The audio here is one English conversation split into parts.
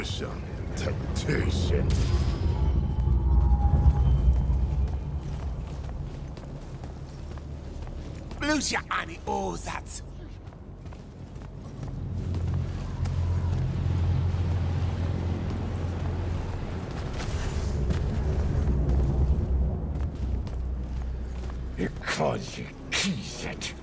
Illusion. Temptation. Lucia ani ozat. Because you keys it.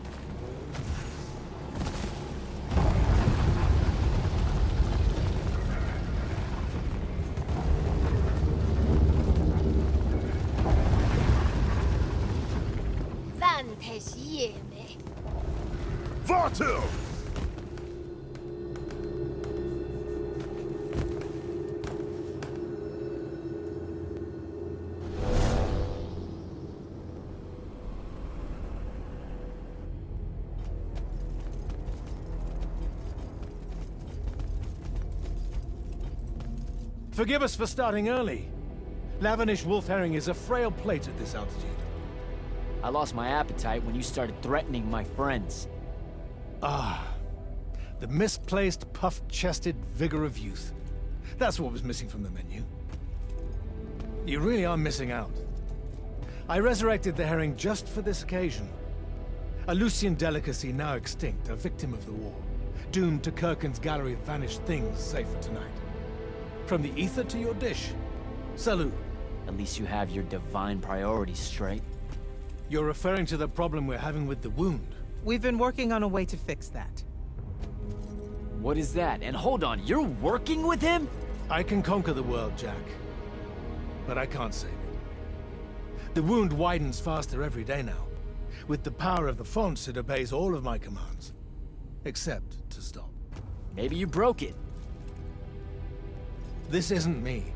Vartu! Forgive us for starting early. Lavinish wolf herring is a frail plate at this altitude. I lost my appetite when you started threatening my friends. The misplaced, puff-chested vigor of youth. That's what was missing from the menu. You really are missing out. I resurrected the herring just for this occasion. A Lucian delicacy now extinct, a victim of the war. Doomed to Kirkan's gallery of vanished things, save for tonight. From the ether to your dish. Salut. At least you have your divine priorities straight. You're referring to the problem we're having with the wound. We've been working on a way to fix that. What is that? And hold on, you're working with him? I can conquer the world, Jack. But I can't save it. The wound widens faster every day now. With the power of the fonts, it obeys all of my commands. Except to stop. Maybe you broke it. This isn't me.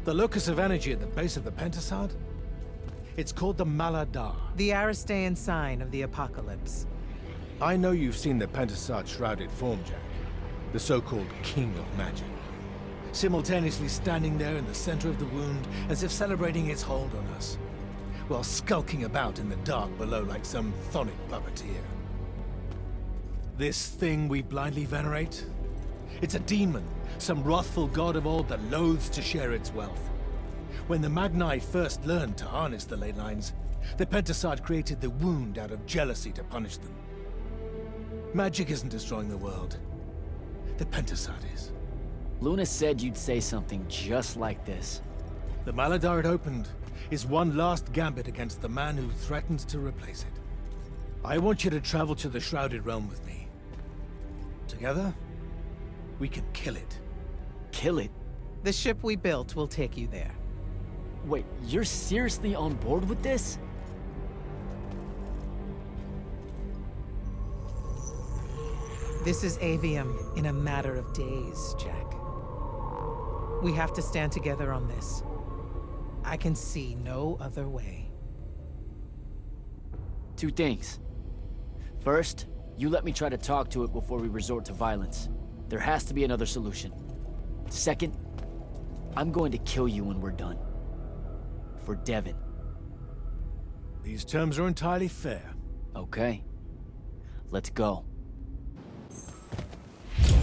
The locus of energy at the base of the Pentacade? It's called the Maladar. The Aristean sign of the apocalypse. I know you've seen the Pentacade shrouded form, Jack. The so-called King of Magic. Simultaneously standing there in the center of the wound, as if celebrating its hold on us, while skulking about in the dark below like some chthonic puppeteer. This thing we blindly venerate? It's a demon, some wrathful god of old that loathes to share its wealth. When the Magni first learned to harness the ley lines, the Pentacade created the wound out of jealousy to punish them. Magic isn't destroying the world. The Pentacade is. Luna said you'd say something just like this. The Maladar it opened is one last gambit against the man who threatens to replace it. I want you to travel to the Shrouded Realm with me. Together, we can kill it. Kill it? The ship we built will take you there. Wait, you're seriously on board with this? This is Aveum in a matter of days, Jack. We have to stand together on this. I can see no other way. Two things. First, you let me try to talk to it before we resort to violence. There has to be another solution. Second, I'm going to kill you when we're done. For Devon. These terms are entirely fair. Okay. Let's go.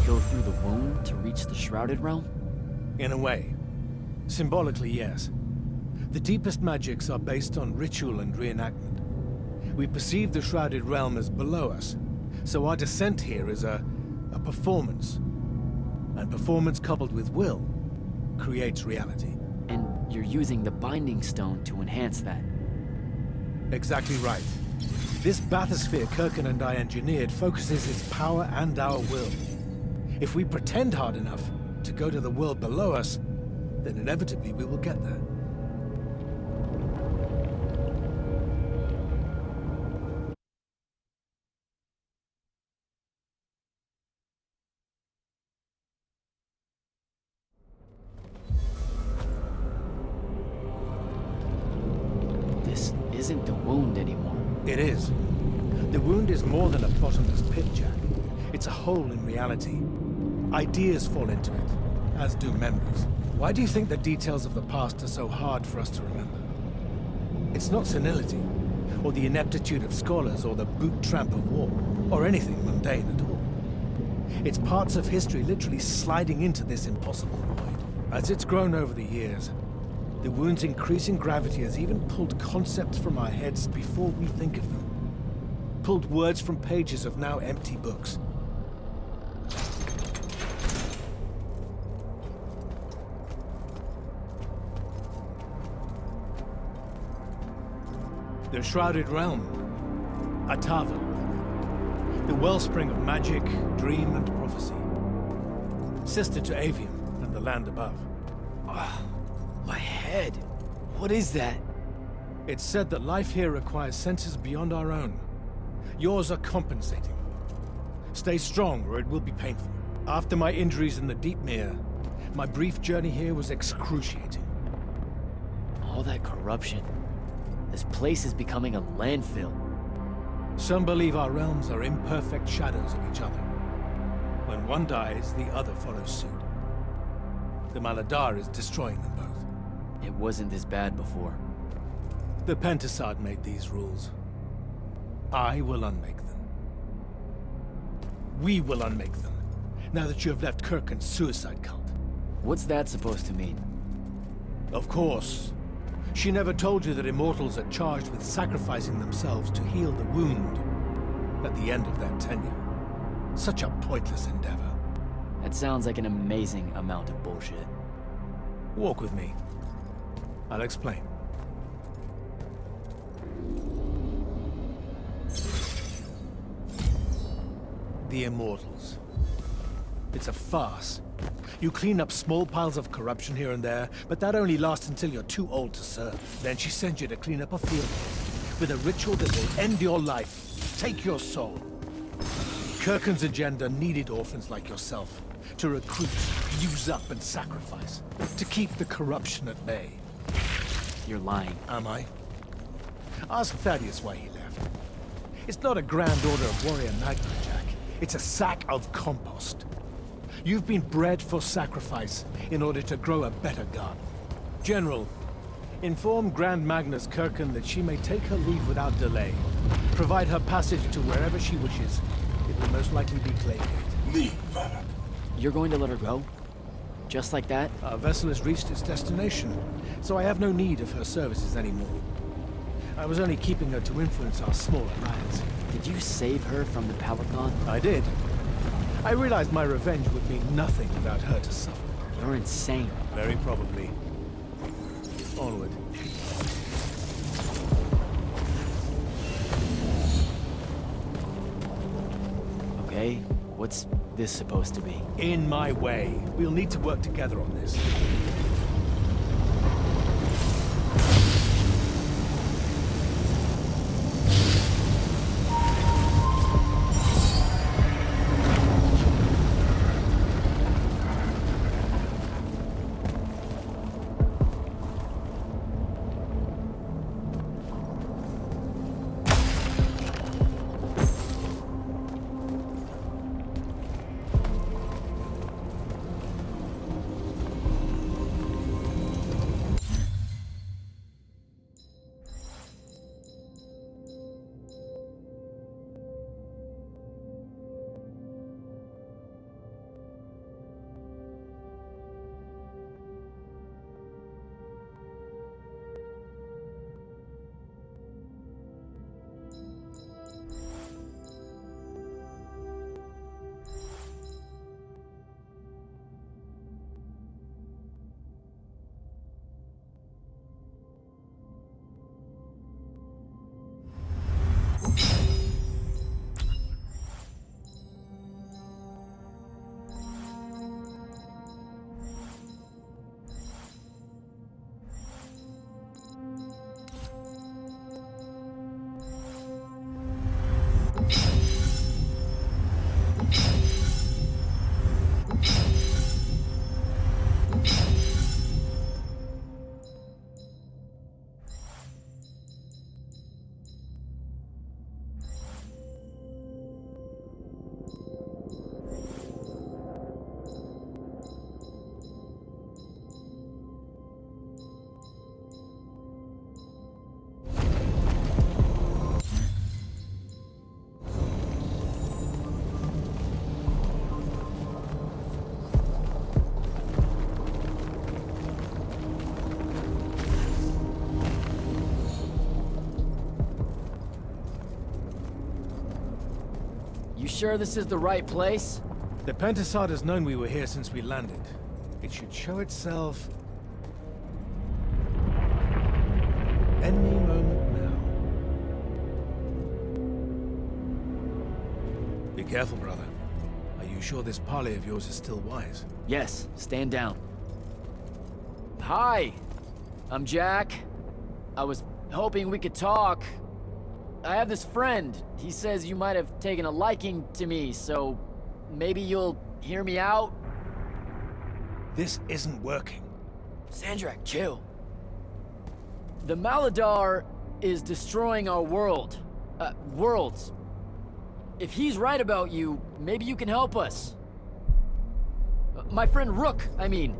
Go through the wound to reach the Shrouded Realm? In a way. Symbolically, yes. The deepest magics are based on ritual and reenactment. We perceive the Shrouded Realm as below us, so our descent here is a performance. And performance coupled with will creates reality. And you're using the Binding Stone to enhance that. Exactly right. This bathysphere Kirkan and I engineered focuses its power and our will. If we pretend hard enough to go to the world below us, then inevitably we will get there. This isn't the wound anymore. It is. The wound is more than a bottomless pit, Jack. It's a hole in reality. Ideas fall into it, as do memories. Why do you think the details of the past are so hard for us to remember? It's not senility, or the ineptitude of scholars, or the boot tramp of war, or anything mundane at all. Its parts of history literally sliding into this impossible void. As it's grown over the years, the wound's increasing gravity has even pulled concepts from our heads before we think of them. Pulled words from pages of now empty books. The Shrouded Realm, Atava, the wellspring of magic, dream, and prophecy. Sister to Aveum and the land above. My head. What is that? It's said that life here requires senses beyond our own. Yours are compensating. Stay strong, or it will be painful. After my injuries in the Deep Mere, my brief journey here was excruciating. All that corruption. This place is becoming a landfill. Some believe our realms are imperfect shadows of each other. When one dies, the other follows suit. The Maladar is destroying them both. It wasn't this bad before. The Pentacade made these rules. I will unmake them. We will unmake them, now that you have left Kirkan's suicide cult. What's that supposed to mean? Of course. She never told you that immortals are charged with sacrificing themselves to heal the wound at the end of their tenure. Such a pointless endeavor. That sounds like an amazing amount of bullshit. Walk with me. I'll explain. The Immortals. It's a farce. You clean up small piles of corruption here and there, but that only lasts until you're too old to serve. Then she sends you to clean up a field with a ritual that will end your life, take your soul. Kirkan's agenda needed orphans like yourself to recruit, use up, and sacrifice, to keep the corruption at bay. You're lying. Am I? Ask Thaddeus why he left. It's not a grand order of warrior knighthood, Jack. It's a sack of compost. You've been bred for sacrifice in order to grow a better garden. General, inform Grand Magnus Kirkan that she may take her leave without delay. Provide her passage to wherever she wishes. It will most likely be Claygate. Leave. You're going to let her go? Just like that? Our vessel has reached its destination, so I have no need of her services anymore. I was only keeping her to influence our small alliance. Did you save her from the Pelican? I did. I realized my revenge would mean nothing without her to suffer. You're insane. Very probably. Onward. Okay, what's this supposed to be? In my way. We'll need to work together on this. sure this is the right place? The Pentacade has known we were here since we landed. It should show itself any moment now. Be careful, brother. Are you sure this parley of yours is still wise? Yes, stand down. Hi, I'm Jack. I was hoping we could talk. I have this friend. He says you might have taken a liking to me, so maybe you'll hear me out? This isn't working. Sandrakk, chill. The Maladar is destroying our world. Worlds. If he's right about you, maybe you can help us. My friend Rook, I mean.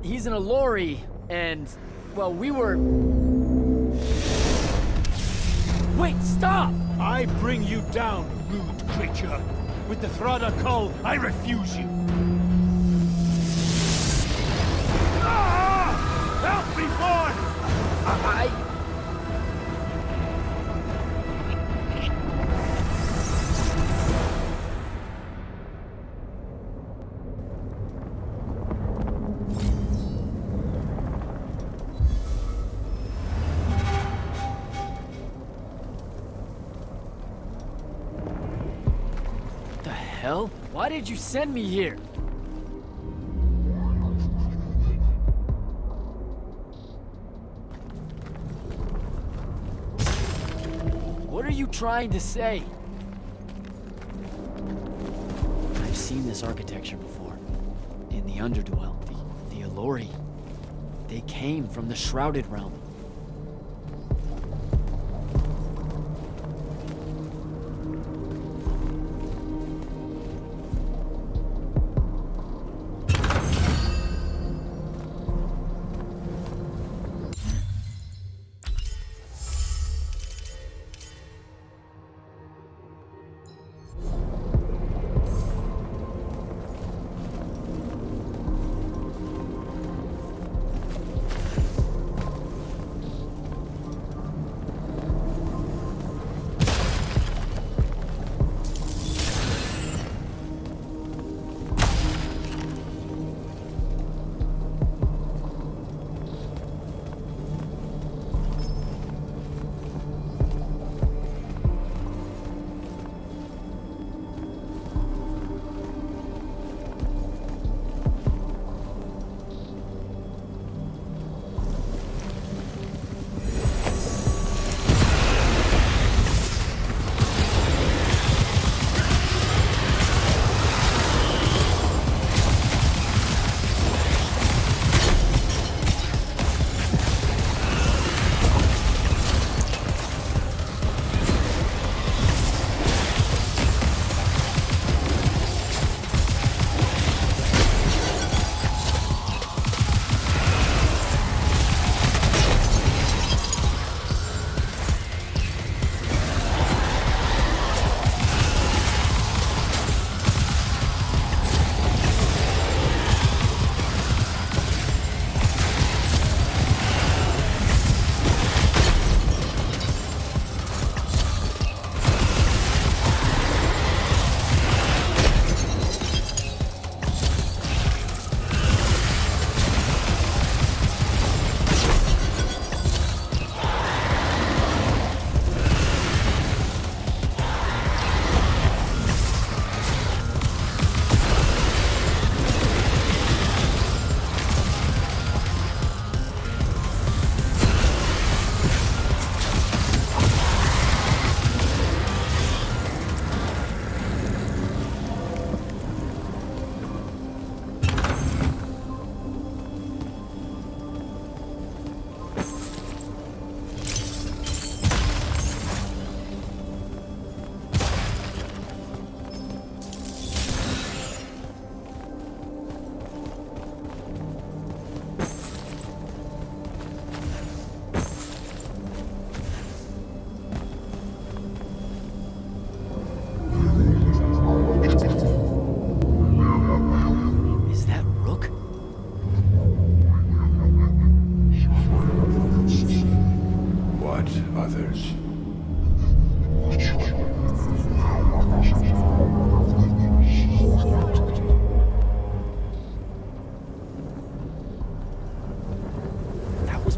He's an Aelori, and, well, we were... Wait, stop! I bring you down, rude creature. With the Sandrakk, I refuse you. Ah! Help me, boy! Hell? Why did you send me here? What are you trying to say? I've seen this architecture before. In the Underdwell, the Aelori. They came from the Shrouded realm.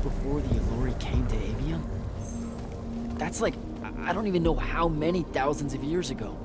before the Aelori came to Aveum? That's like, I don't even know how many thousands of years ago.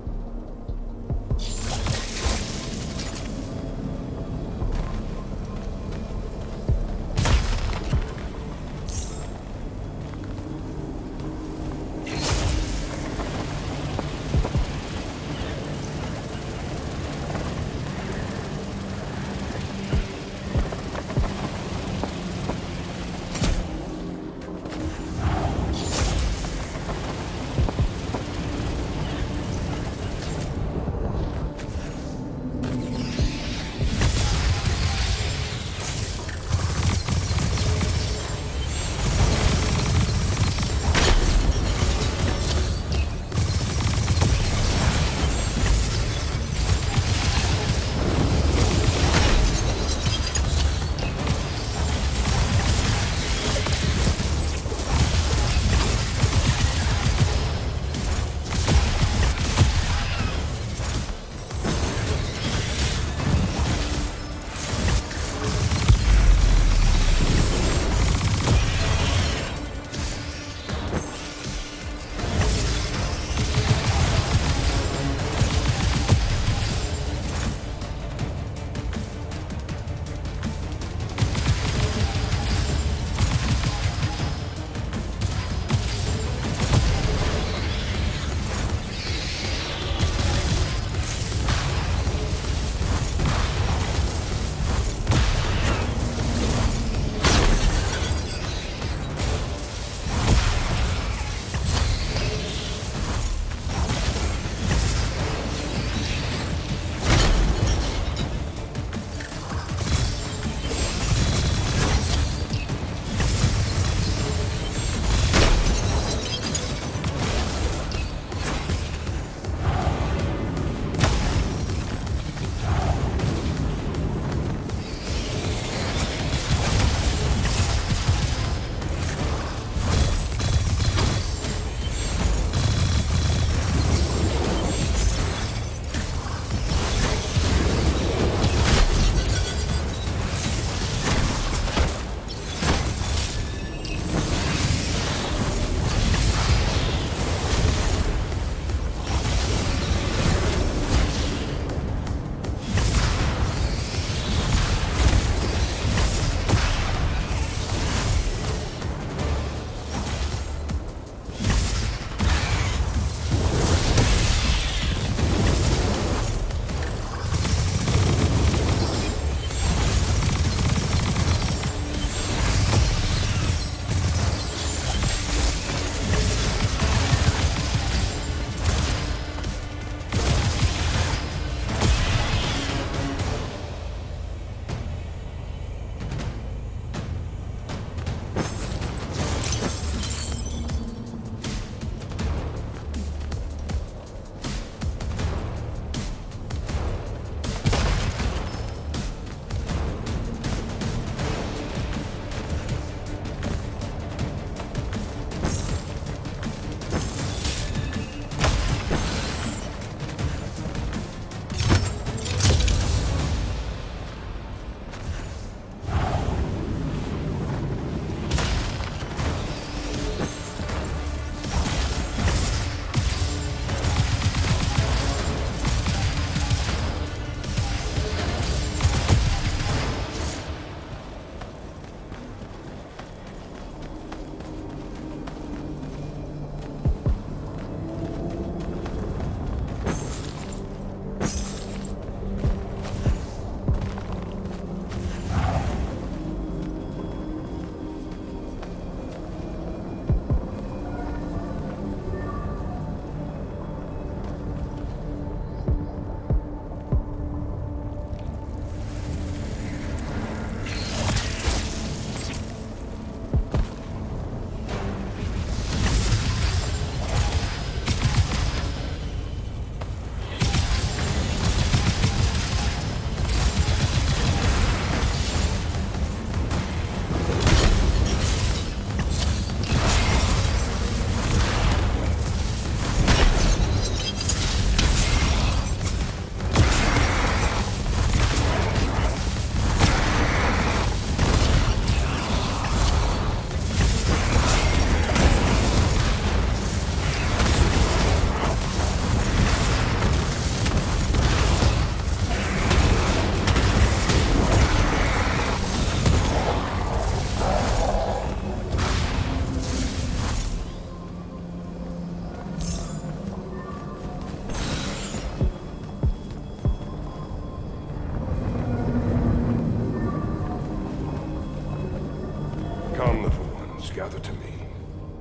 Come, little ones, gather to me.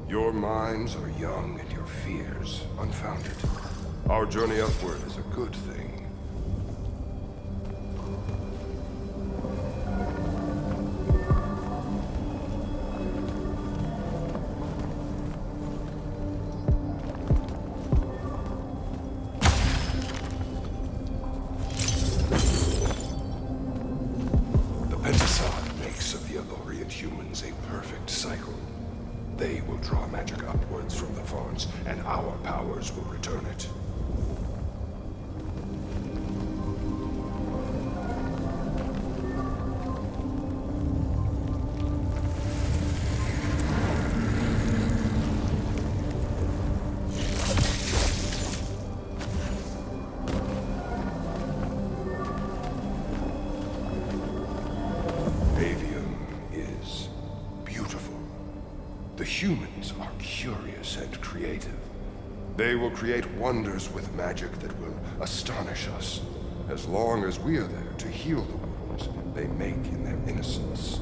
Your minds are young and your fears unfounded. Our journey upward is a good thing. The Pentacade makes of the Aelori and humans a perfect cycle. They will draw magic upwards from the fawns, and our powers will return it. Aveum is beautiful. The humans are curious and creative. They will create wonders with magic that will astonish us, as long as we are there to heal the wounds they make in their innocence.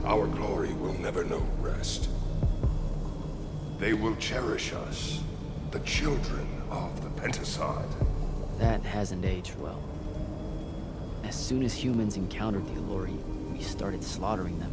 our glory will never know rest. They will cherish us, the children of the Pentacade. That hasn't aged well. As soon as humans encountered the Aelori, we started slaughtering them.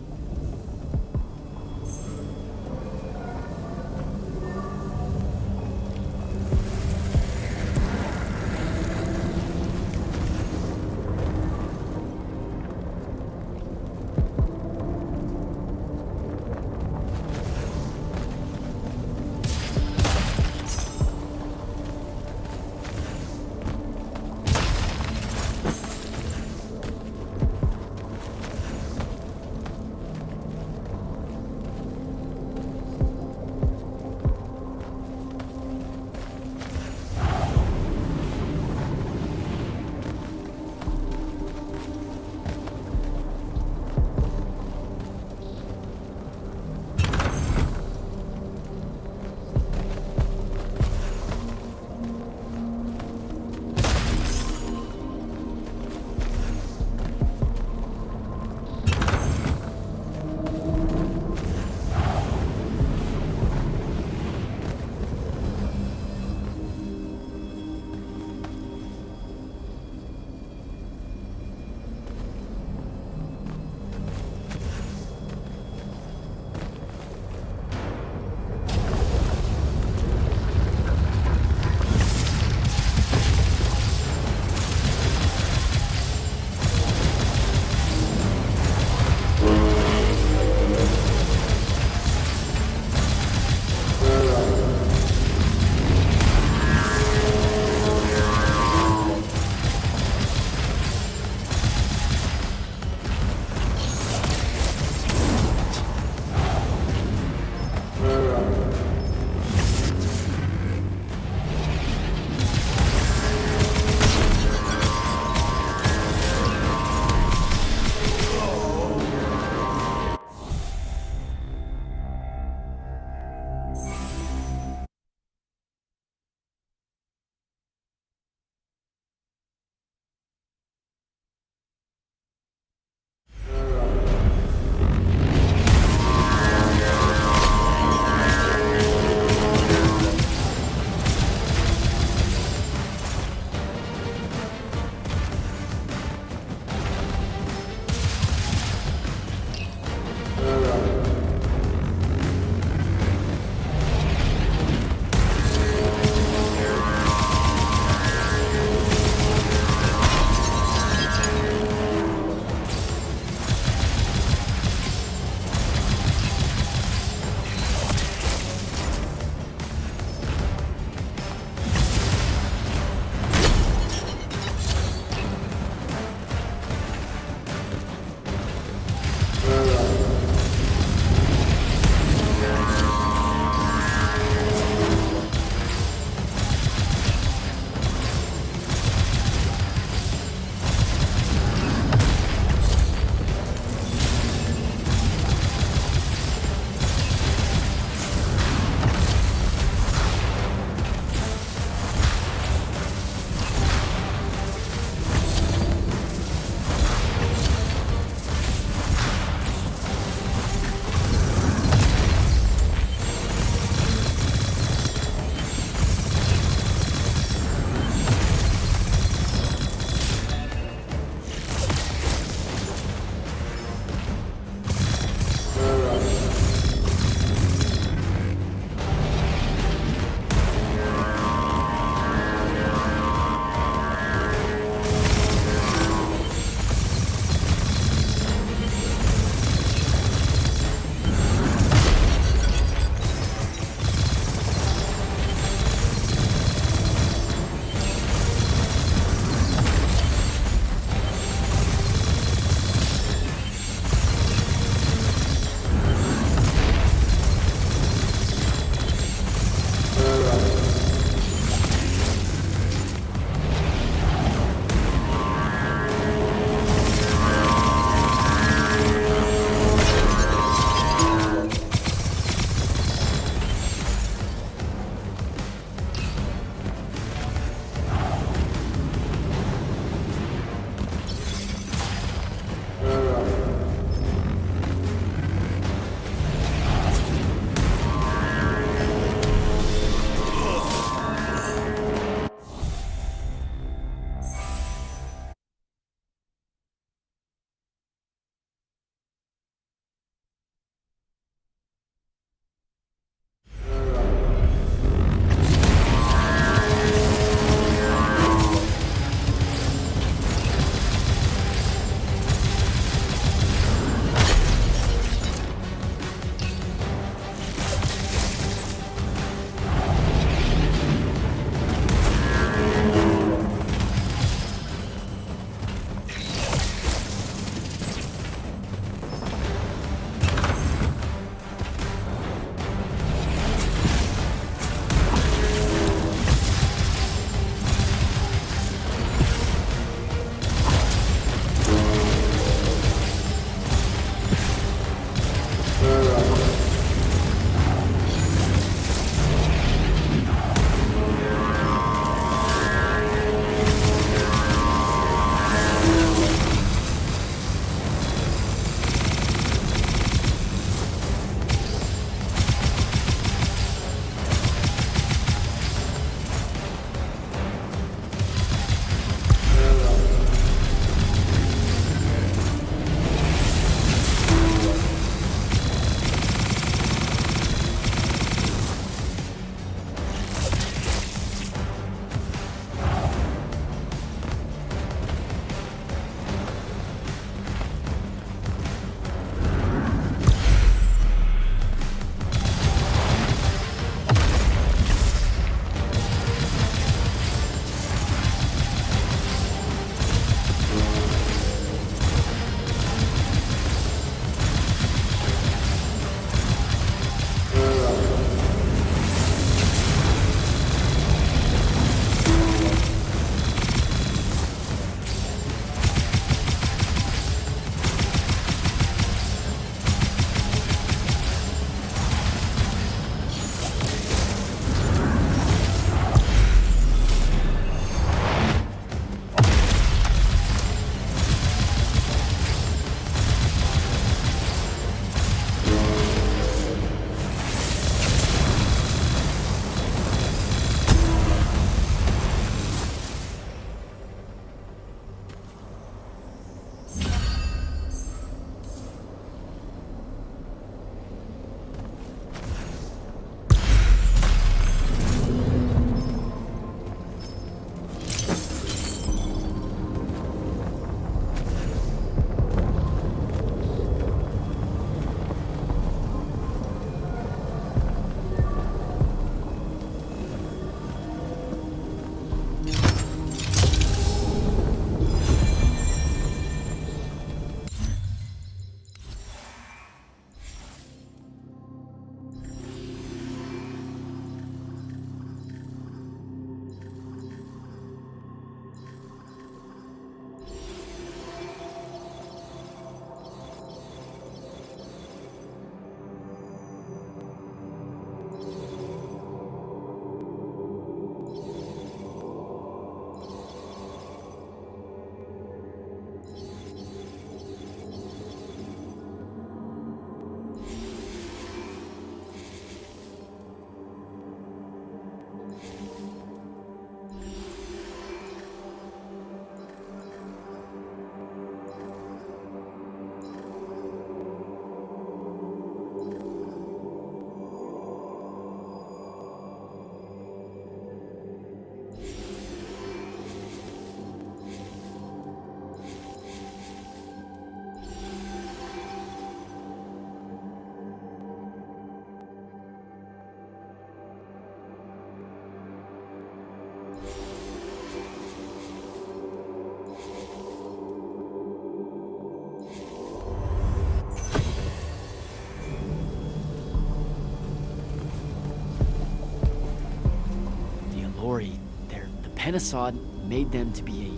Pentacade made them to be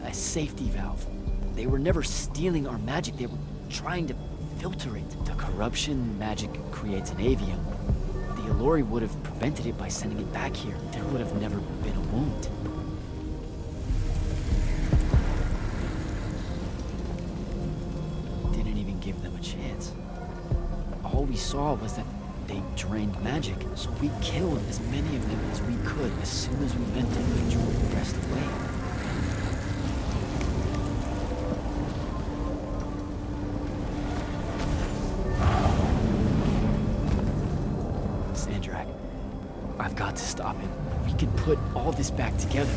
a safety valve. They were never stealing our magic, they were trying to filter it. The corruption magic creates in Aveum. The Aelori would have prevented it by sending it back here. There would have never been a wound. Didn't even give them a chance. All we saw was that they drained magic, so we killed as many of them as we could as soon as we meant to enjoy the rest away. Sandrakk, I've got to stop him. We can put all this back together.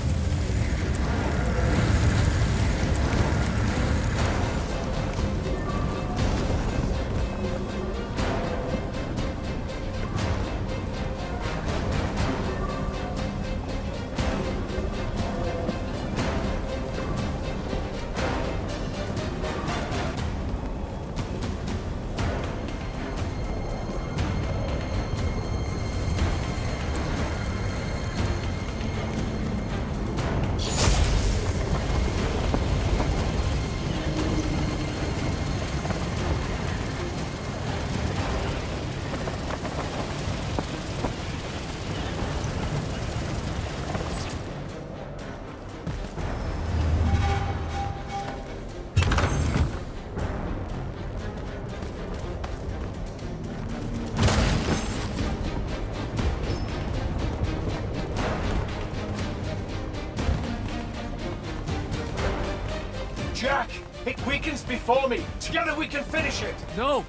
Jack! It weakens before me! Together we can finish it! No!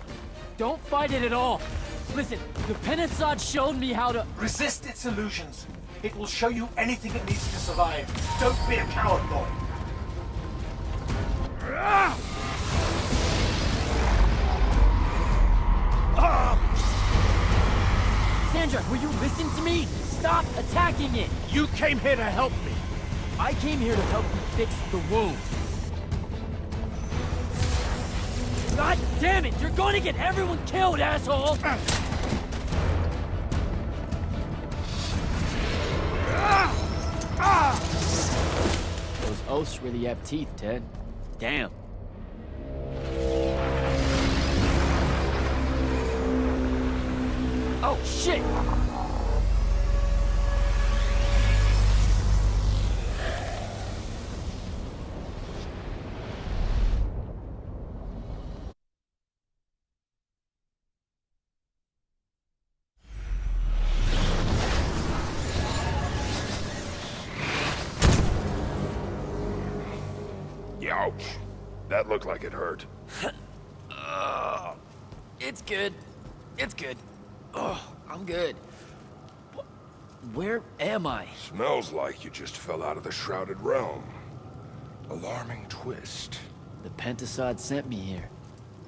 Don't fight it at all! Listen, the Pentacade showed me how to... Resist its illusions. It will show you anything it needs to survive. Don't be a coward, boy. Sandrakk, will you listen to me? Stop attacking it! You came here to help me. I came here to help you fix the wound. God damn it! You're going to get everyone killed, asshole! Those oaths really have teeth, Ted. Damn. Oh, shit! Ouch. That looked like it hurt. It's good. It's good. Oh, I'm good. Where am I? Smells like you just fell out of the shrouded realm. Alarming twist. The Pentacade sent me here.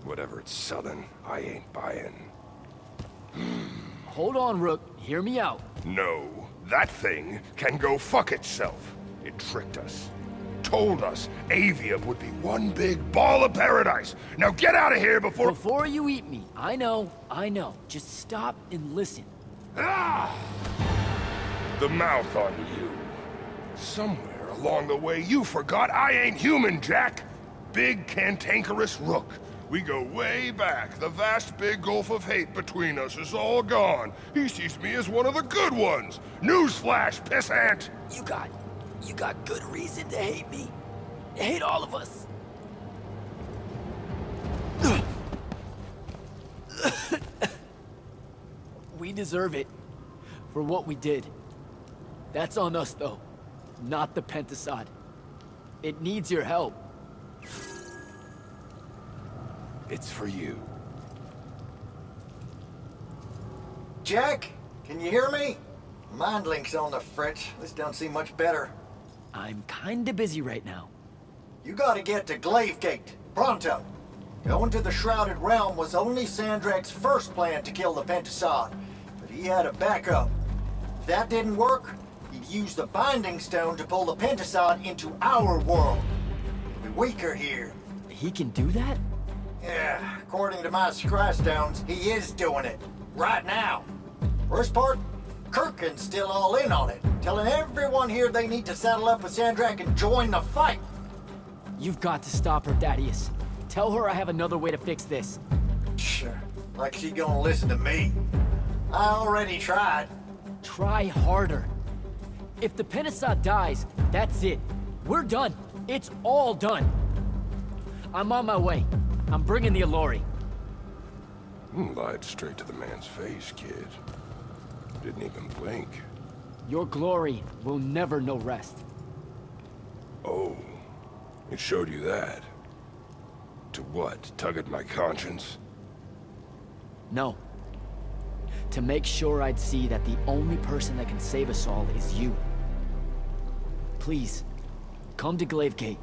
Whatever it's selling, I ain't buying. Hold on, Rook. Hear me out. No, that thing can go fuck itself. It tricked us. Told us Aveum would be one big ball of paradise. Now get out of here before... Before you eat me. I know. Just stop and listen. Ah! The mouth on you. Somewhere along the way you forgot I ain't human, Jack. Big cantankerous Rook. We go way back. The vast big gulf of hate between us is all gone. He sees me as one of the good ones. Newsflash, pissant! You got good reason to hate me. Hate all of us. We deserve it for what we did. That's on us, though, not the Pentacade. It needs your help. It's for you. Jack, can you hear me? Mind link's on the fritz. This don't seem much better. I'm kinda busy right now. You gotta get to Glavegate, pronto. Going to the Shrouded Realm was only Sandrakk's first plan to kill the Pentacade, but he had a backup. If that didn't work, he'd use the Binding Stone to pull the Pentacade into our world. We're weaker here. He can do that? Yeah, according to my Scry Stones, he is doing it. Right now. Worst part? Kirkan's still all in on it, telling everyone here they need to saddle up with Sandrakk and join the fight. You've got to stop her, Thaddeus. Tell her I have another way to fix this. Sure. Like she gonna listen to me. I already tried. Try harder. If the Pentacade dies, that's it. We're done. It's all done. I'm on my way. I'm bringing the Aelori. Lied straight to the man's face, kid. Didn't even blink. Your glory will never know rest. Oh, it showed you that. To what? Tug at my conscience? No. To make sure I'd see that the only person that can save us all is you. Please, come to Glavegate.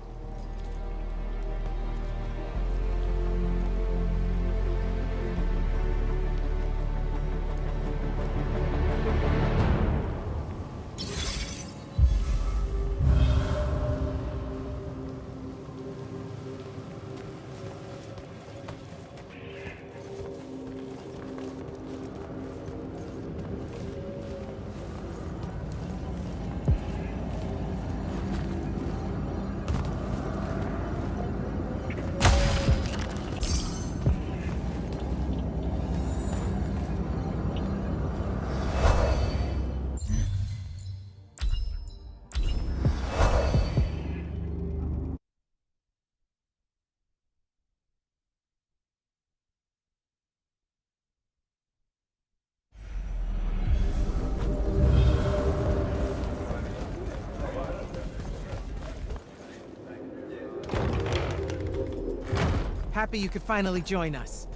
Happy you could finally join us.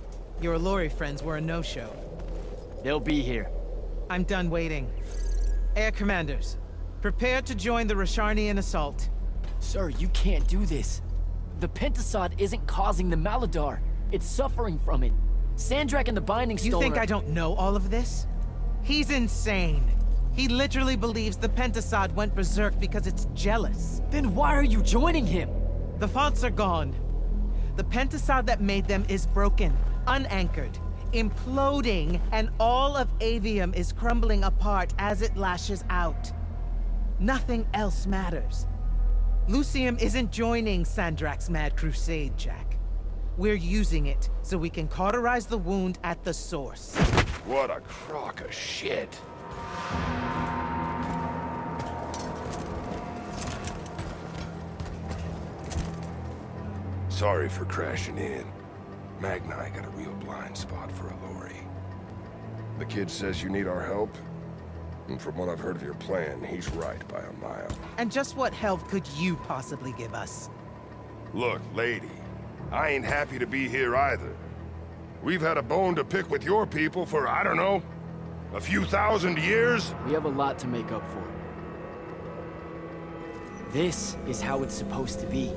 Your Aelori friends were a no-show. They'll be here. I'm done waiting. Air Commanders, prepare to join the Rasharnian assault. Sir, you can't do this. The Pentacade isn't causing the Maladar. It's suffering from it. Sandrakk and the Binding Stone You think I don't know all of this? He's insane. He literally believes the Pentacade went berserk because it's jealous. Then why are you joining him? The faults are gone. The Pentacade that made them is broken, unanchored, imploding, and all of Aveum is crumbling apart as it lashes out. Nothing else matters. Lucium isn't joining Sandrakk's mad crusade, Jack. We're using it so we can cauterize the wound at the source. What a crock of shit. Sorry for crashing in. Magni got a real blind spot for Aelori. The kid says you need our help, and from what I've heard of your plan, he's right by a mile. And just what help could you possibly give us? Look, lady, I ain't happy to be here either. We've had a bone to pick with your people for, I don't know, a few thousand years? We have a lot to make up for. This is how it's supposed to be.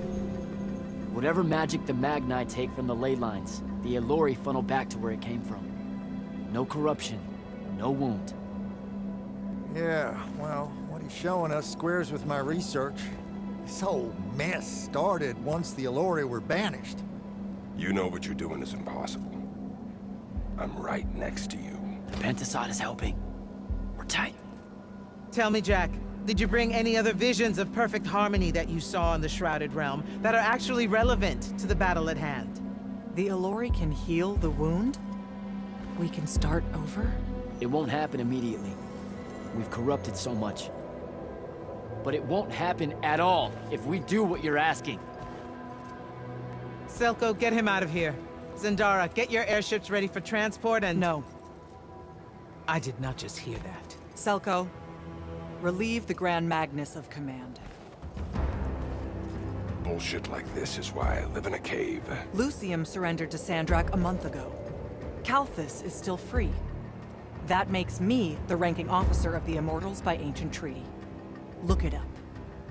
Whatever magic the Magni take from the ley lines, the Aelori funnel back to where it came from. No corruption, no wound. Yeah, well, what he's showing us squares with my research. This whole mess started once the Aelori were banished. You know what you're doing is impossible. I'm right next to you. The Pentacade is helping. We're tight. Tell me, Jack, did you bring any other visions of perfect harmony that you saw in the Shrouded Realm that are actually relevant to the battle at hand? The Aelori can heal the wound? We can start over? It won't happen immediately. We've corrupted so much. But it won't happen at all if we do what you're asking. Selko, get him out of here. Zendara, get your airships ready for transport and— No. I did not just hear that. Selko, relieve the Grand Magnus of command. Bullshit like this is why I live in a cave. Lucium surrendered to Sandrakk a month ago. Kalthus is still free. That makes me the ranking officer of the Immortals by ancient treaty. Look it up.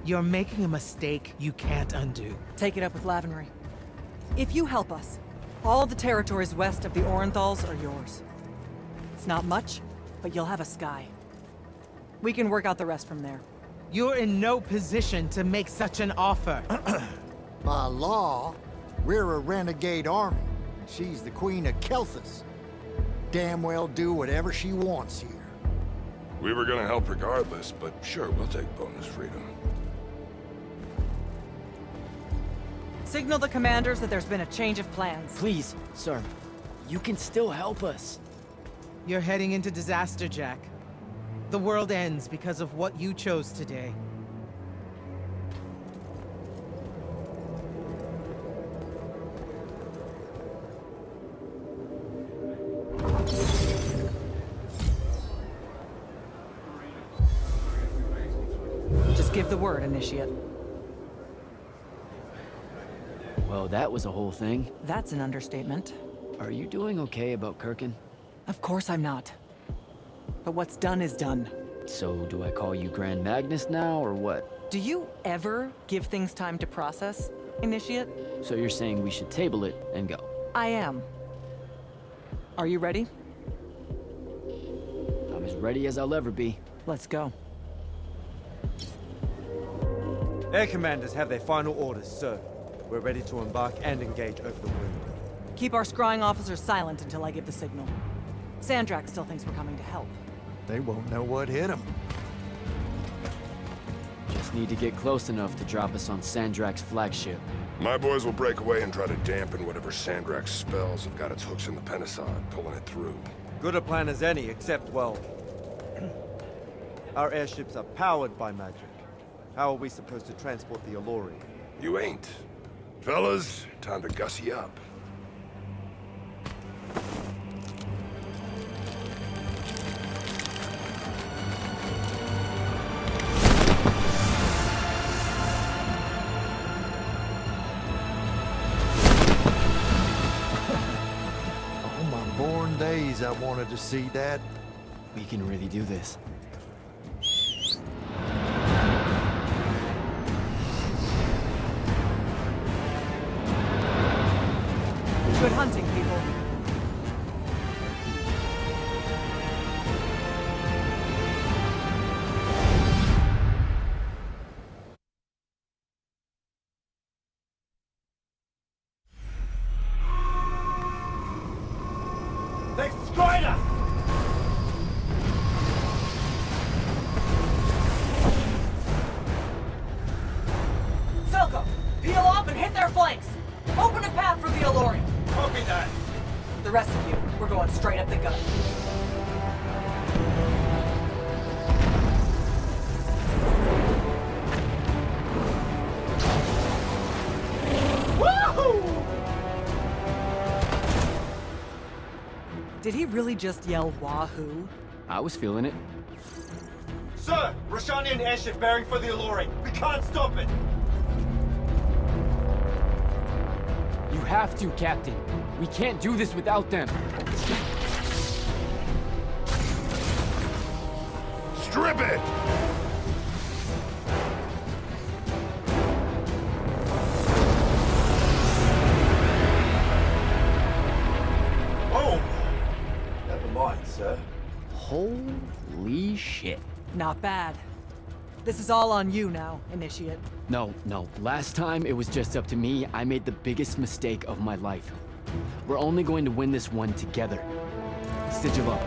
You're making a mistake you can't undo. Take it up with Lavenry. If you help us, all the territories west of the Orenthals are yours. It's not much, but you'll have a sky. We can work out the rest from there. You're in no position to make such an offer. By law, we're a renegade army, and she's the queen of Kalthus. Damn well do whatever she wants here. We were gonna help regardless, but sure, we'll take bonus freedom. Signal the commanders that there's been a change of plans. Please, sir. You can still help us. You're heading into disaster, Jack. The world ends because of what you chose today. Just give the word, Initiate. Well, that was a whole thing. That's an understatement. Are you doing okay about Kirkan? Of course I'm not. But what's done is done. So, do I call you Grand Magnus now, or what? Do you ever give things time to process, Initiate? So you're saying we should table it and go? I am. Are you ready? I'm as ready as I'll ever be. Let's go. Air commanders have their final orders, sir. We're ready to embark and engage over the wound. Keep our scrying officers silent until I give the signal. Sandrakk still thinks we're coming to help. They won't know what hit them. Just need to get close enough to drop us on Sandrakk's flagship. My boys will break away and try to dampen whatever Sandrakk's spells have got its hooks in the Pentacade, pulling it through. Good a plan as any, except, well... our airships are powered by magic. How are we supposed to transport the Aelori? You ain't. Fellas, time to gussy up. All my born days I wanted to see that. We can really do this. Good hunting, people. They've destroyed us! Falco, peel off and hit their flanks! Open a path for the Aelori! Copy that! The rest of you, we're going straight up the gut. Woohoo! Did he really just yell wahoo? I was feeling it. Sir! Rashanian airship bearing for the Aelori! We can't stop it! You have to, Captain. We can't do this without them. Strip it! Oh! Never mind, sir. Holy shit. Not bad. This is all on you now, Initiate. No. Last time it was just up to me. I made the biggest mistake of my life. We're only going to win this one together. Sigil up.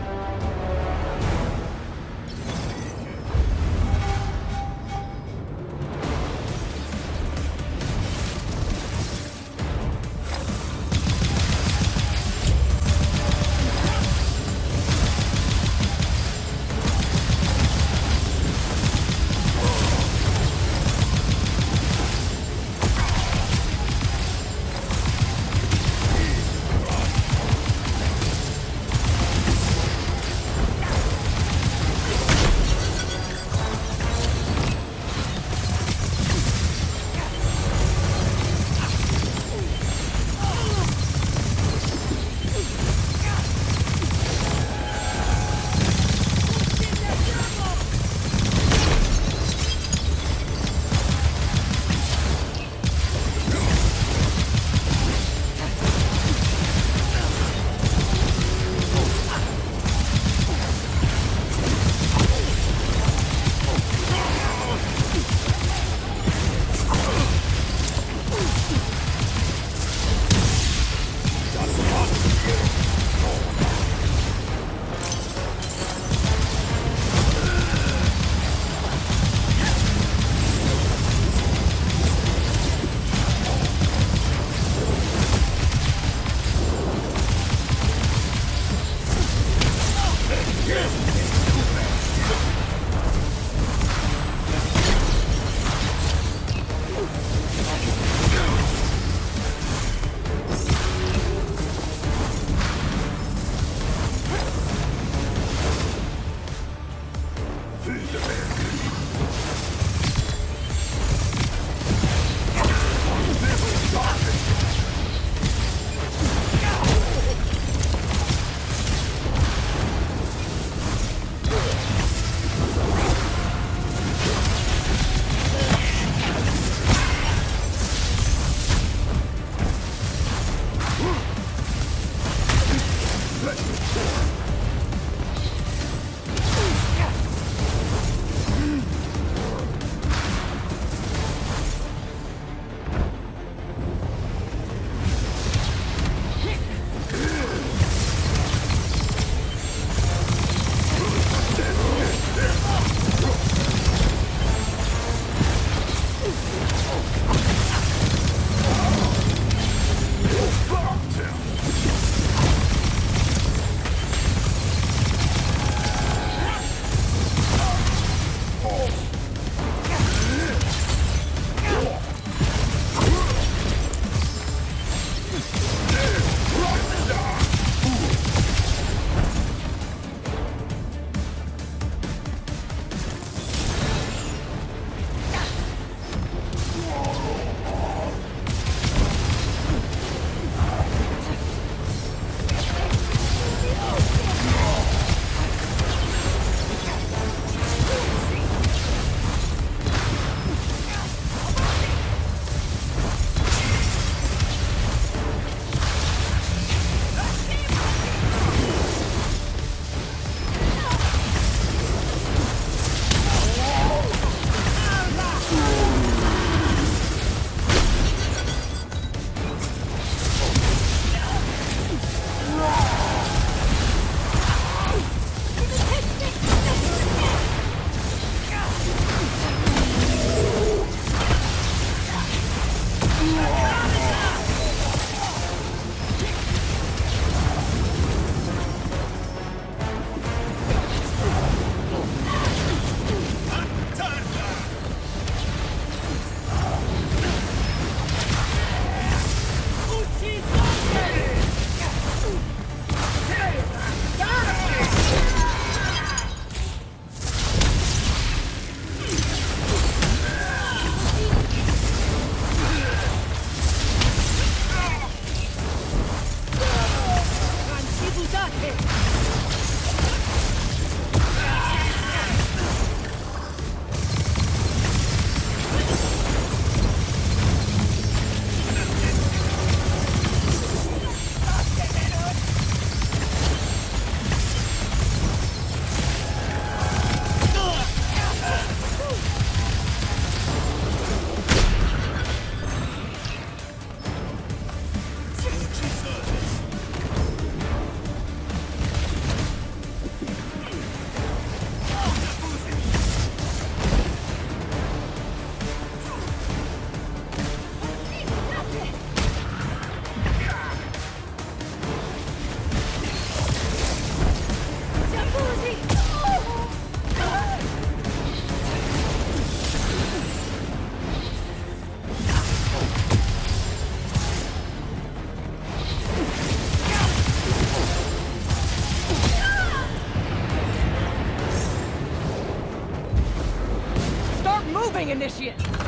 Incoming initiate!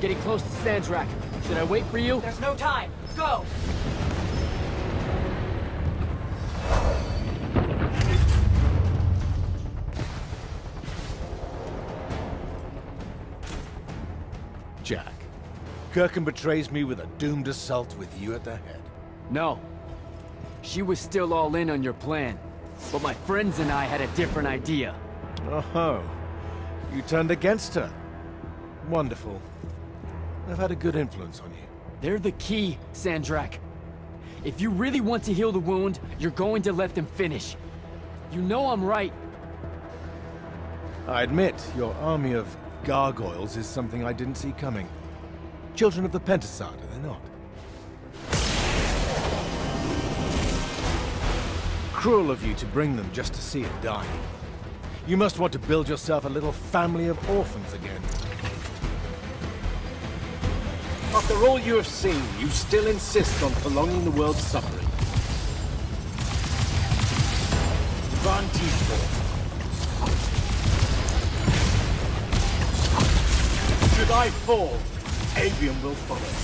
getting close to Sandrakk. Should I wait for you? There's no time. Go! Jack, Kirkan betrays me with a doomed assault with you at the head. No. She was still all in on your plan. But my friends and I had a different idea. Oh, you turned against her. Wonderful. I've had a good influence on you. They're the key, Sandrakk. If you really want to heal the wound, you're going to let them finish. You know I'm right. I admit, your army of gargoyles is something I didn't see coming. Children of the Pentacade, are they not? Cruel of you to bring them just to see it die. You must want to build yourself a little family of orphans again. After all you have seen, you still insist on prolonging the world's suffering. Should I fall, Aveum will follow.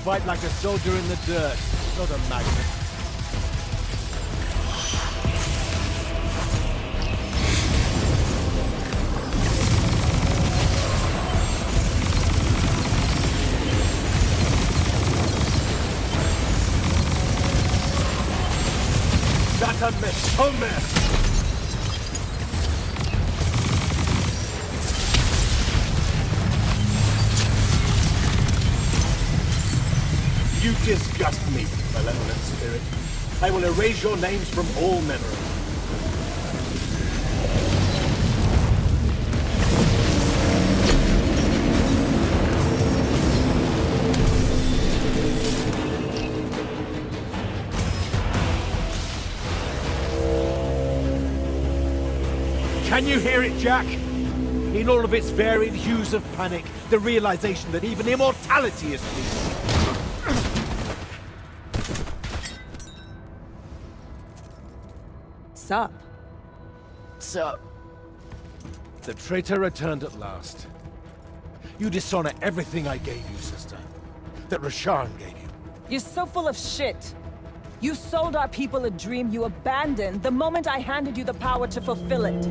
Fight like a soldier in the dirt, not a magnet. That a miss, Homer! You disgust me, malevolent spirit. I will erase your names from all memory. Can you hear it, Jack? In all of its varied hues of panic, the realization that even immortality is peace. Sup? Sup? The traitor returned at last. You dishonor everything I gave you, sister. That Rasharn gave you. You're so full of shit. You sold our people a dream you abandoned the moment I handed you the power to fulfill it.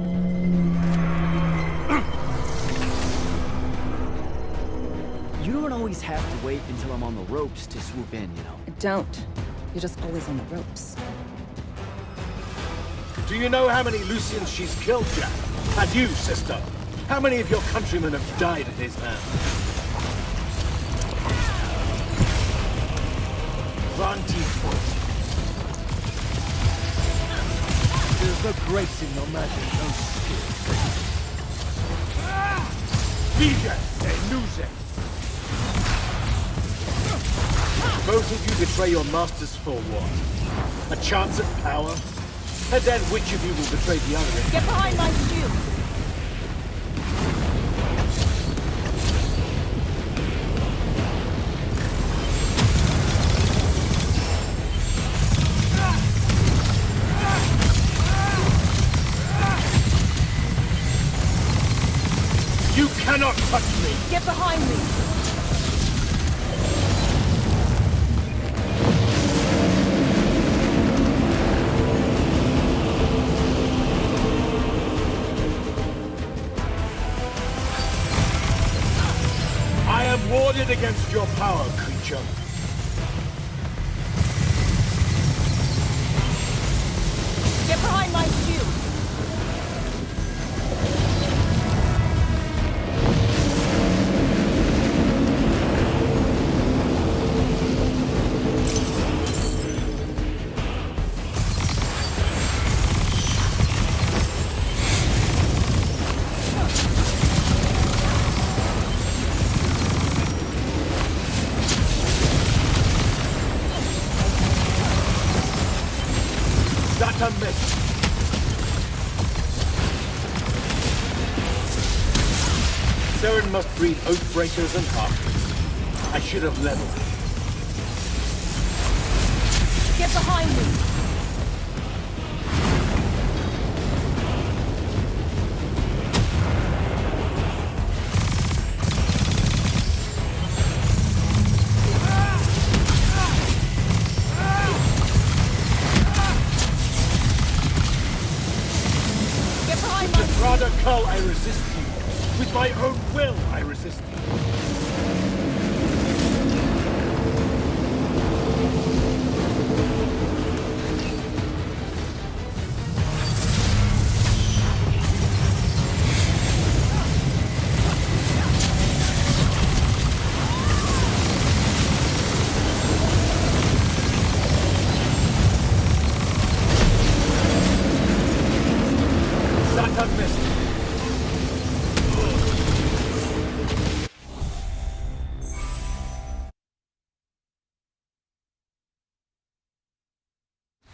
You don't always have to wait until I'm on the ropes to swoop in, you know? Don't. You're just always on the ropes. Do you know how many Lucians she's killed, Jack? And you, sister? How many of your countrymen have died at his hand? There's no grace in your magic, no skill. Both of you betray your masters for what? A chance at power? And then which of you will betray the other? Get behind my shield! You cannot touch me! Get behind me! Warded against your power, creature. Get behind my shield! Saren must breed Oathbreakers and Harpies. I should have leveled. Get behind me! Get behind me! With Rada Kull, I resist you. With my own will, I resist you.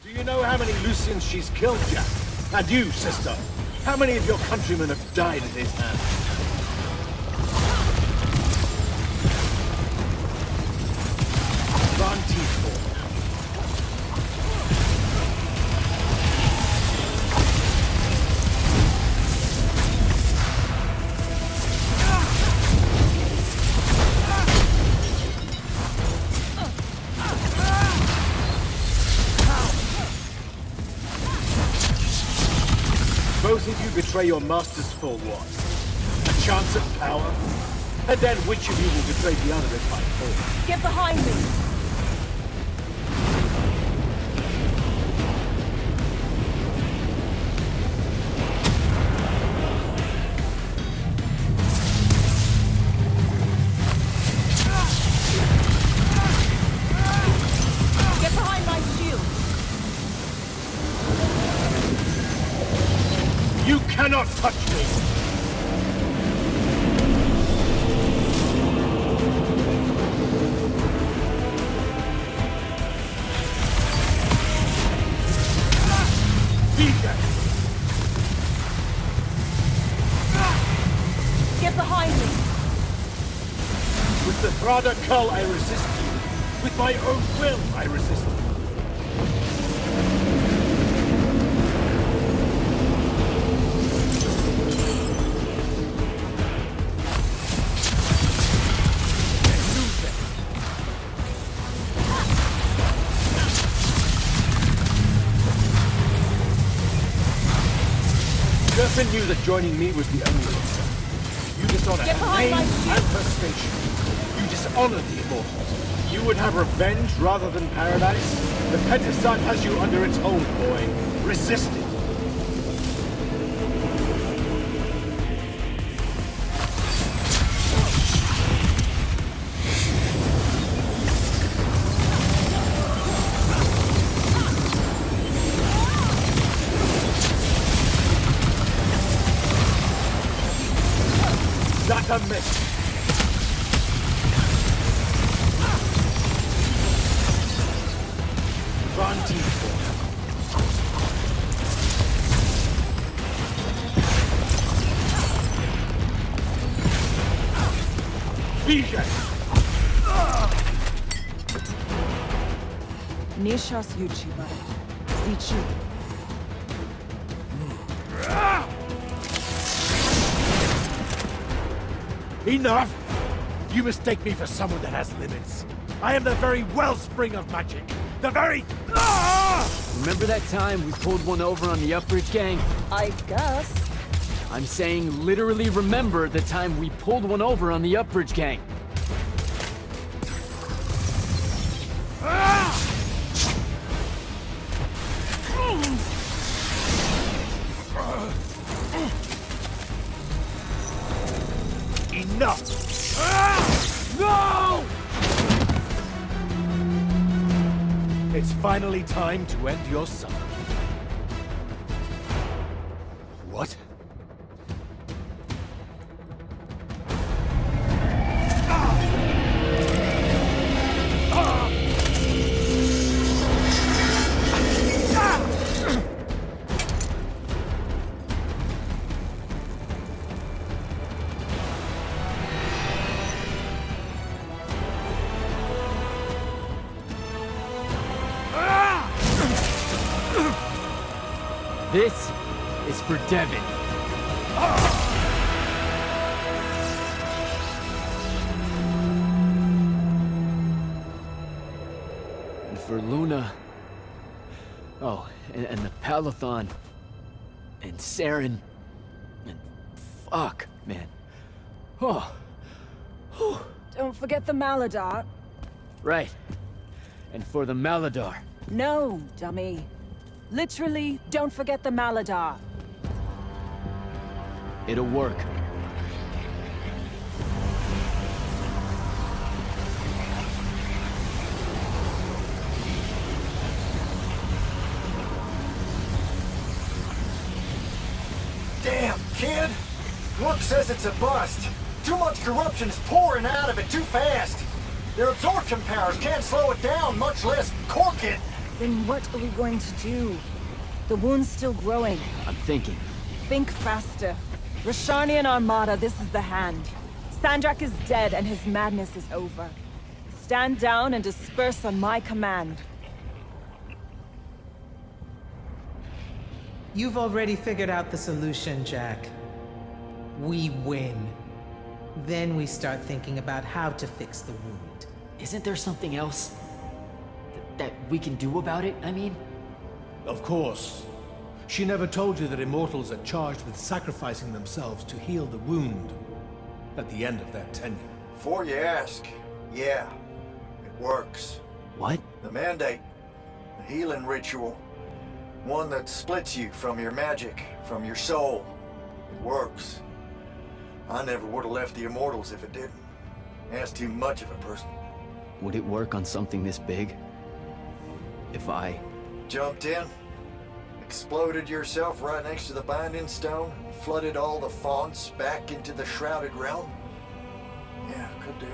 Do you know how many Lucians she's killed, Jack? And you, sister? How many of your countrymen have died at his hands? Rantiford. Both of you betray your masters for what? A chance at power? And then which of you will betray the other if I fall? Get behind me! Get behind my shield! You cannot touch me! Get behind me! With the Rada Kull, I resist you. With my own will, I resist you. Kirkan knew that joining me was the only option. You dishonor Get her behind name my and shield. her station. You dishonor the Immortals. You would have revenge rather than paradise? The Pentacade has you under its hold, boy. Resist it. Not a miss. Rantiford. Vision. Nishas Yuchiba. Zichu. Enough! You mistake me for someone that has limits. I am the very wellspring of magic. The very... Remember that time we pulled one over on the Upbridge gang? I guess. I'm saying literally remember the time we pulled one over on the Upbridge gang. Enough! No! It's finally time to end your suffering. What? This is for Devin. And for Luna. Oh, and the Palathon. And Saren. And fuck, man. Oh. Don't forget the Maladar. Right. And for the Maladar. No, dummy. Literally, don't forget the Maladar. It'll work. Damn, kid! Rook says it's a bust. Too much corruption is pouring out of it too fast. Their absorption powers can't slow it down, much less cork it. Then what are we going to do? The wound's still growing. I'm thinking. Think faster. Rashanian Armada, this is the hand. Sandrakk is dead and his madness is over. Stand down and disperse on my command. You've already figured out the solution, Jack. We win. Then we start thinking about how to fix the wound. Isn't there something else that we can do about it, I mean? Of course. She never told you that Immortals are charged with sacrificing themselves to heal the wound at the end of their tenure. Before you ask, yeah, it works. What? The mandate. The healing ritual. One that splits you from your magic, from your soul. It works. I never would have left the Immortals if it didn't. That's too much of a person. Would it work on something this big? If I... Jumped in, exploded yourself right next to the binding stone, flooded all the fonts back into the shrouded realm? Yeah, could do.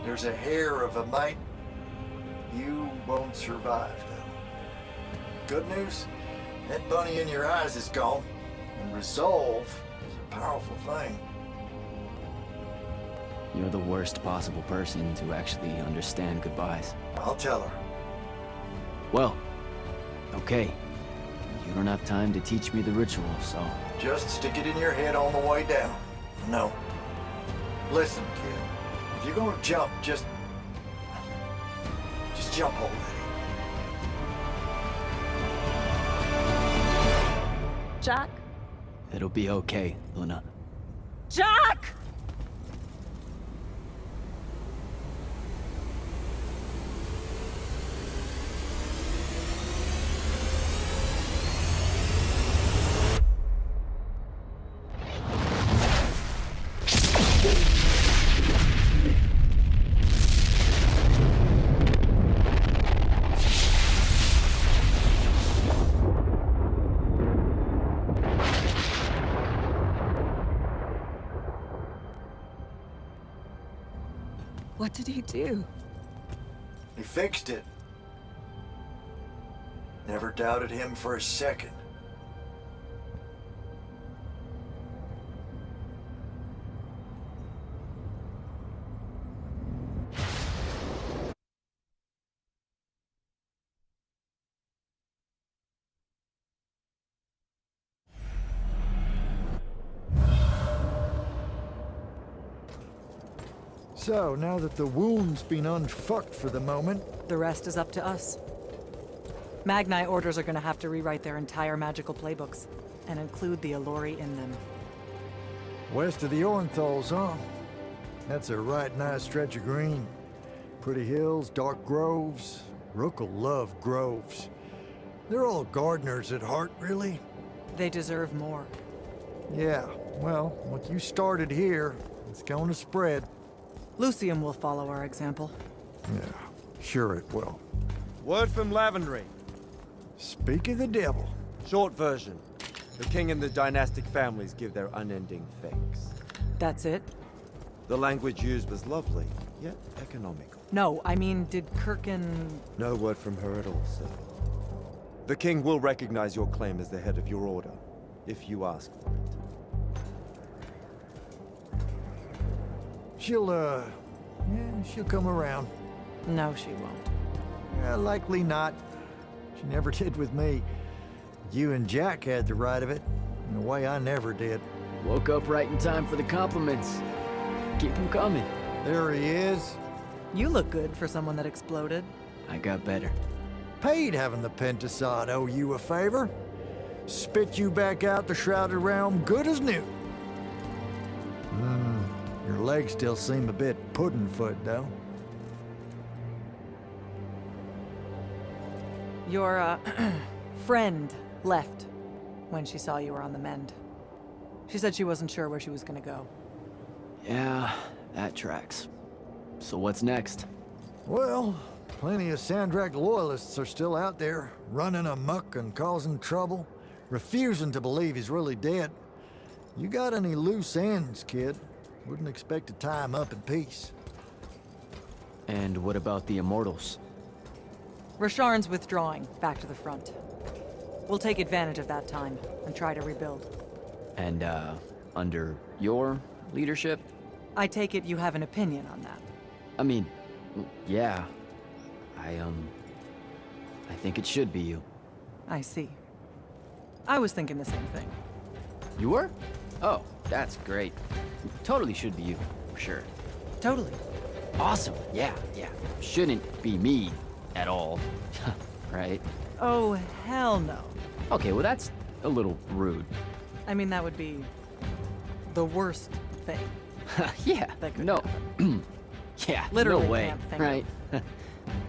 There's a hair of a mite. You won't survive, though. Good news, that bunny in your eyes is gone, and resolve is a powerful thing. You're the worst possible person to actually understand goodbyes. I'll tell her. Well, okay. You don't have time to teach me the ritual, so... Just stick it in your head on the way down. No. Listen, kid. If you're gonna jump, just jump already. Jack? It'll be okay, Luna. Jack! What did he do? He fixed it. Never doubted him for a second. So, now that the wound's been unfucked for the moment... The rest is up to us. Magni orders are gonna have to rewrite their entire magical playbooks, and include the Aelori in them. West of the Orenthals, huh? That's a right nice stretch of green. Pretty hills, dark groves. Rook will love groves. They're all gardeners at heart, really. They deserve more. Yeah, well, what you started here, it's going to spread. Lucium will follow our example. Yeah, sure it will. Word from Lavenry. Speak of the devil. Short version. The king and the dynastic families give their unending thanks. That's it? The language used was lovely, yet economical. No, I mean, did Kirkan... No word from her at all, sir. The king will recognize your claim as the head of your order, if you ask for it. She'll come around. No, she won't. Likely not. She never did with me. You and Jack had the right of it, in a way I never did. Woke up right in time for the compliments. Keep them coming. There he is. You look good for someone that exploded. I got better. Paid having the Pentasod owe you a favor. Spit you back out the Shrouded Realm good as new. Your legs still seem a bit pudding-foot, though. Your, friend left when she saw you were on the mend. She said she wasn't sure where she was gonna go. Yeah, that tracks. So what's next? Well, plenty of Sandrakk loyalists are still out there, running amok and causing trouble, refusing to believe he's really dead. You got any loose ends, kid? Wouldn't expect to tie him up in peace. And what about the Immortals? Rasharn's withdrawing back to the front. We'll take advantage of that time and try to rebuild. And, under your leadership? I take it you have an opinion on that. I mean, yeah. I think it should be you. I see. I was thinking the same thing. You were? Oh, that's great. Totally should be you, for sure. Totally. Awesome, yeah. Shouldn't be me at all, right? Oh, hell no. Okay, well that's a little rude. I mean, that would be the worst thing. Yeah, That could no. Yeah, Literally no way, can't think right?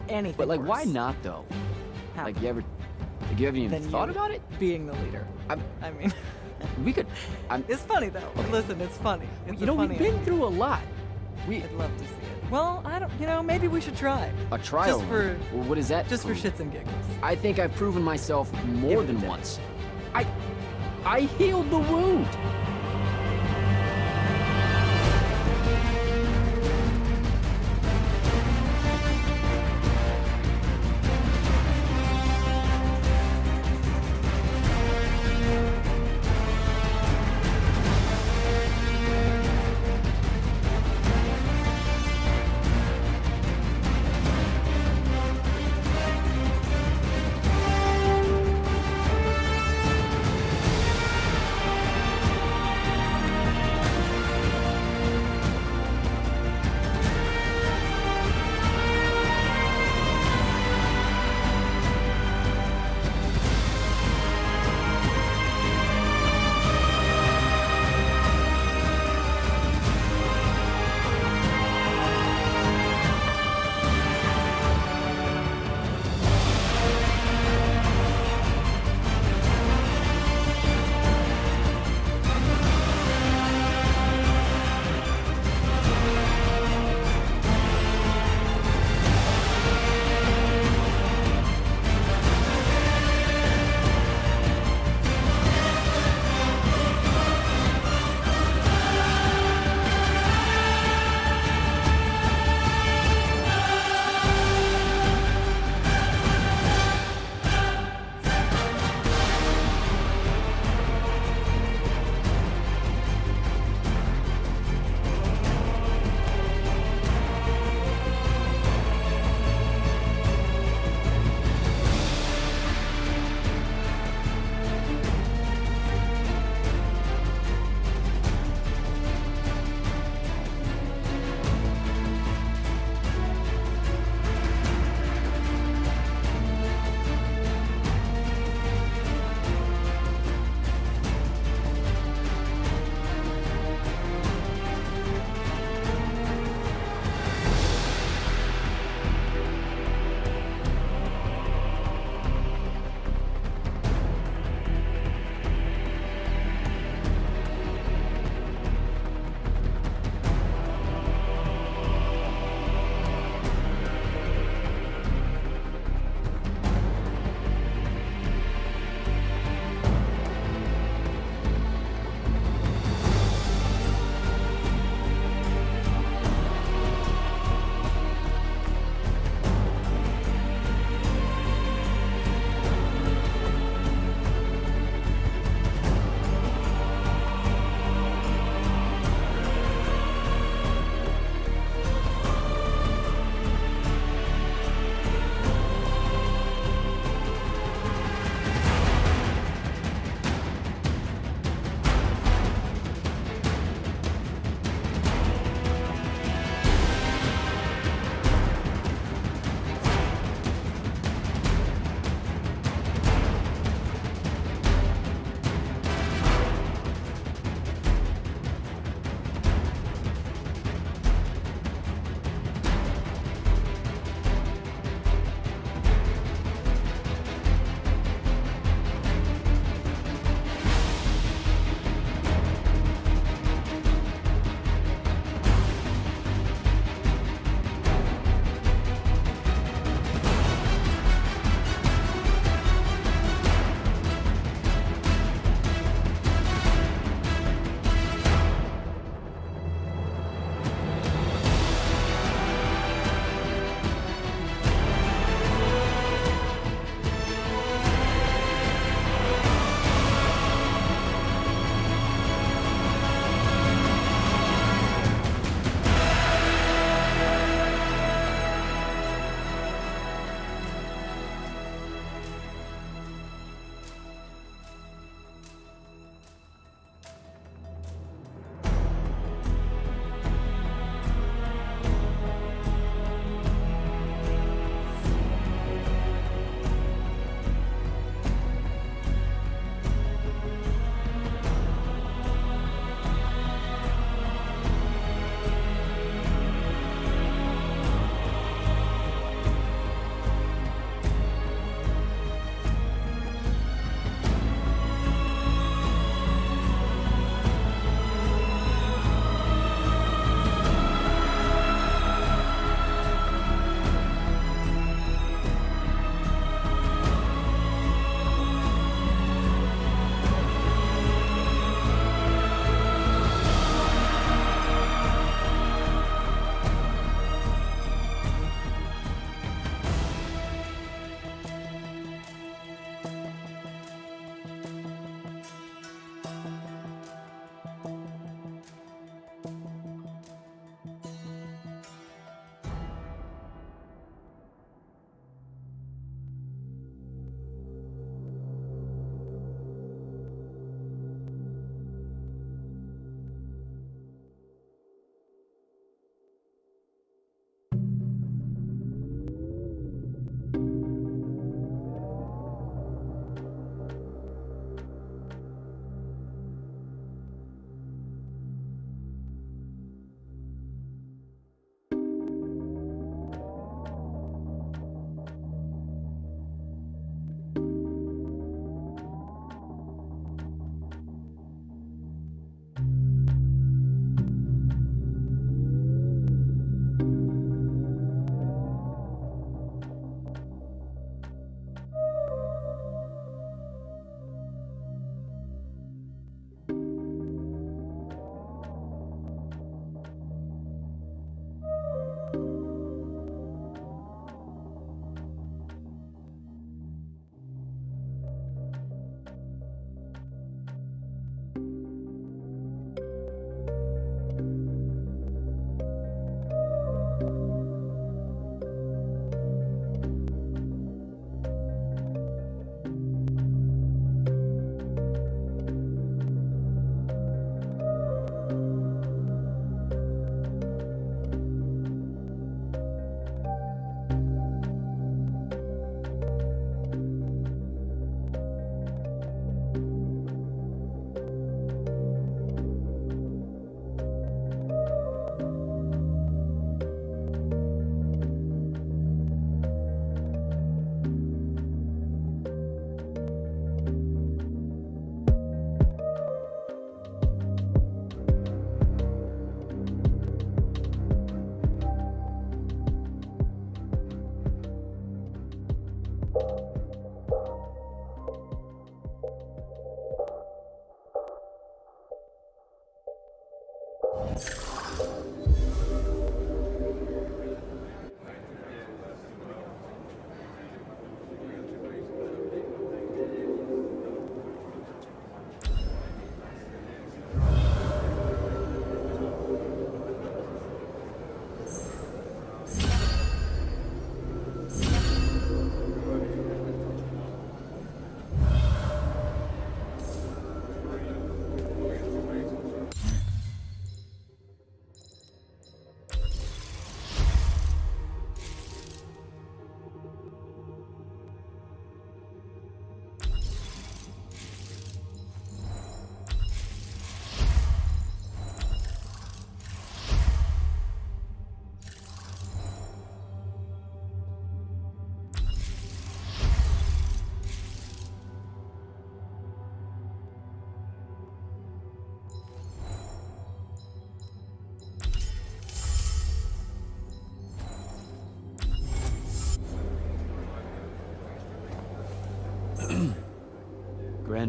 Anything But like, worse. why not though? How? Like, you haven't even Than thought you about it? Being the leader. I mean, We could. it's funny though. Listen, it's funny. It's You know, we've been through a lot. I'd love to see it. Well, I don't. You know, maybe we should try. A trial. Just for. Well, what is that? Just for shits and giggles. I think I've proven myself more Give it a than day. once. I healed the wound.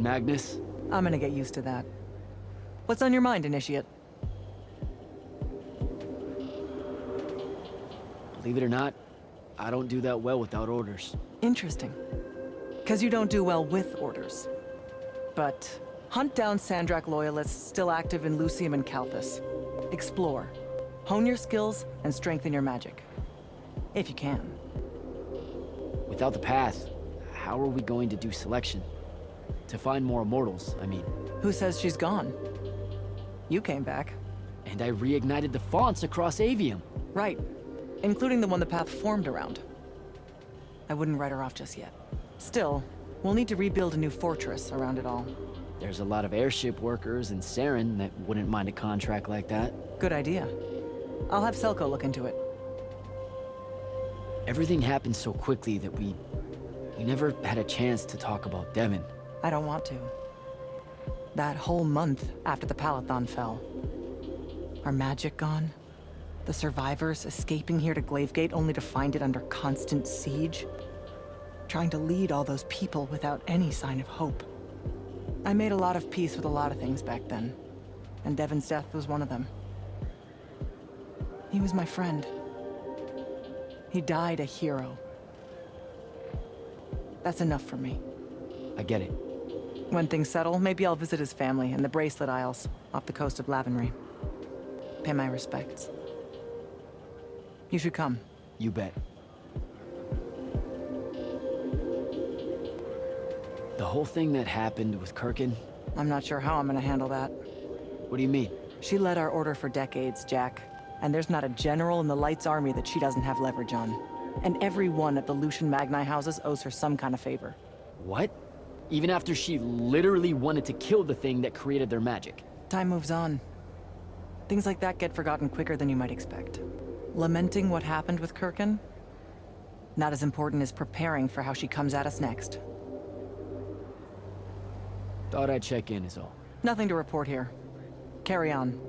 Grand Magnus? I'm gonna get used to that. What's on your mind, Initiate? Believe it or not, I don't do that well without orders. Interesting. Because you don't do well with orders. But hunt down Sandrakk loyalists still active in Lucium and Calthus. Explore. Hone your skills and strengthen your magic. If you can. Without the path, how are we going to do selection? To find more immortals, I mean. Who says she's gone? You came back. And I reignited the fonts across Aveum. Right. Including the one the path formed around. I wouldn't write her off just yet. Still, we'll need to rebuild a new fortress around it all. There's a lot of airship workers in Saren that wouldn't mind a contract like that. Good idea. I'll have Selko look into it. Everything happened so quickly that we never had a chance to talk about Devon. I don't want to. That whole month after the Palathon fell. Our magic gone? The survivors escaping here to Glavegate only to find it under constant siege? Trying to lead all those people without any sign of hope. I made a lot of peace with a lot of things back then, and Devon's death was one of them. He was my friend. He died a hero. That's enough for me. I get it. When things settle, maybe I'll visit his family in the Bracelet Isles off the coast of Lavenry. Pay my respects. You should come. You bet. The whole thing that happened with Kirkan? I'm not sure how I'm gonna handle that. What do you mean? She led our order for decades, Jack. And there's not a general in the Light's army that she doesn't have leverage on. And every one of the Lucian Magni houses owes her some kind of favor. What? Even after she literally wanted to kill the thing that created their magic? Time moves on. Things like that get forgotten quicker than you might expect. Lamenting what happened with Kirkan? Not as important as preparing for how she comes at us next. Thought I'd check in is all. Nothing to report here. Carry on.